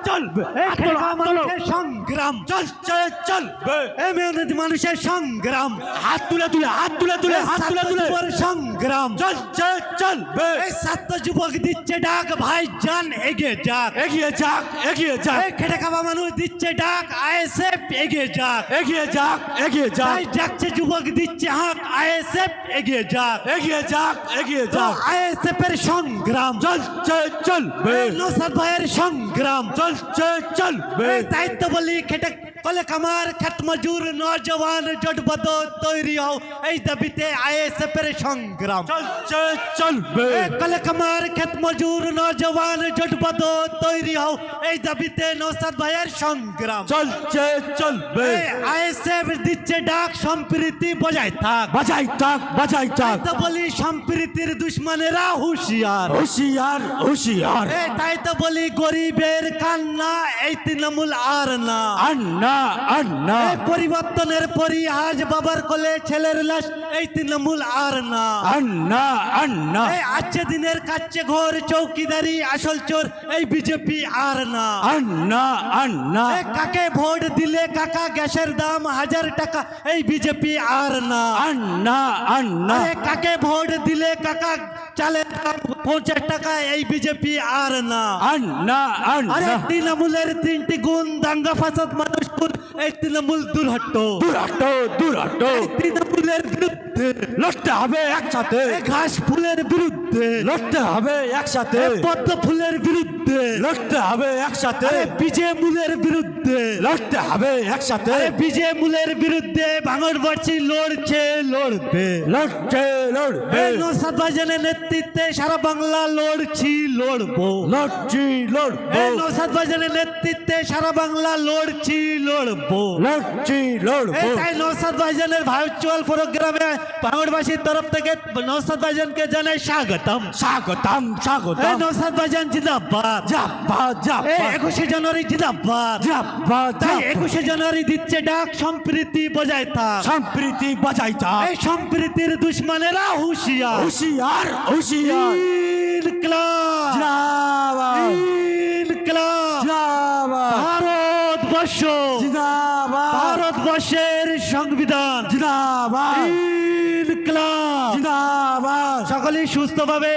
চলবে মানুষের সংগ্রাম চলছে চলবে মেহনতি মানুষের সংগ্রাম হাত তুলে তুলে হাত তুলে তুলে হাত তুলে তুলে সংগ্রাম চলছে চলবে এই ছাত্র যুবক দিচ্ছে ডাক ভাই জান এগিয়ে যাক এগিয়ে যাক এগিয়ে যাক এই খেটে খাওয়া মানুষ দিচ্ছে ডাক আইএসএফ এগিয়ে যাক এগিয়ে যাক এগিয়ে যাক তাই ডাকছে যুবক দিচ্ছে হাক আইএসএফ এগিয়ে যাক এগিয়ে যাক এগিয়ে যাক আইএসএফ এর সংগ্রাম চলছে চলবে নৌসাদ ভাইয়ের সংগ্রাম চলছে চলবে তাই তো বলি খেটে কলে কামার খেত মজুর নজওয়ান জোটবদ্ধ তৈরি হও এই দাবিতে আইএসএফ এর সংগ্রাম চলছে চলবে কলে কামার খেত মজুর নজওয়ান জোটবদ্ধ তৈরি হও এই দাবিতে নৌসাদ ভাইয়ের সংগ্রাম চলছে চলবে আইএসএফ দিচ্ছে ডাক সম্প্রীতি বজায় থাক বাজাই থাক বাজাই থাক তো বলি সম্প্রীতির দুশ্মনেরা হুঁশিয়ার হুঁশিয়ার হুঁশিয়ার তাই তো বলি গরিবের কান্না এই তৃণমূল আর না আন্না আন্না পরিবর্তনের পরিহাজ বাবার কোলে ছেলের লাশ এই তৃণমূল আর না আন্না আন্না আজকে দিনের কাছে ঘোর চৌকিদারি আসল চোর এই বিজেপি আর না আন্না আন্না কাকে ভোট দিলে কাকা গ্যাসের দাম 1000 টাকা এই বিজেপি আর না আন্না আন্না কাকে ভোট দিলে কাকা চালের দাম 50 টাকা এই বিজেপি আর না আন্না আরে আন্না তৃণমূলের 3টি গুণ দাঙ্গা ফাসাদ মানুষ এই তৃণমূল দূর হটো দূর হটো দূর হটো তৃণমূলের বিরুদ্ধে লড়তে হবে একসাথে ঘাস ফুলের বিরুদ্ধে লড়তে হবে একসাথে পদ্ম ফুলের বিরুদ্ধে লড়তে হবে একসাথে বিজে মূলের বিরুদ্ধে লড়তে হবে একসাথে বিজে মূলের বিরুদ্ধে ভাঙড়বাসী লড়ছে লড়বে লড়ছে লড়বে নৌসাদ ভাইজানের নেতৃত্বে সারা বাংলা লড়ছি লড়বো লড়ছি লড়বো নৌসাদ ভাইজানের নেতৃত্বে সারা বাংলা লড়ছি লড়বো লড়ছি লড়বো তাই নৌসাদ ভাইজানের ভার্চুয়াল প্রোগ্রামে ভাঙড়বাসীর তরফ থেকে নৌসাদ ভাইজানকে জানাই স্বাগতম স্বাগতম স্বাগতম নৌসাদ ভাইজান জিন্দাবাদ জাপাদ জাপাদ 21শে জানুয়ারি জিন্দাবাদ জাপাদ তাই 21শে জানুয়ারি দিচ্ছে ডাক সম্প্রীতি বজায় থাক সম্প্রীতি বাজাই থাক এই সম্প্রীতির দুশ্মনেরা হুঁশিয়ার হুঁশিয়ার হুঁশিয়ার ইনকলাব জিন্দাবাদ ইনকলাব জিন্দাবাদ ভারতবর্ষ জিন্দাবাদ ভারতবর্ষের সংবিধান জিন্দাবাদ ইনকলাব জিন্দাবাদ সকলেই সুস্থভাবে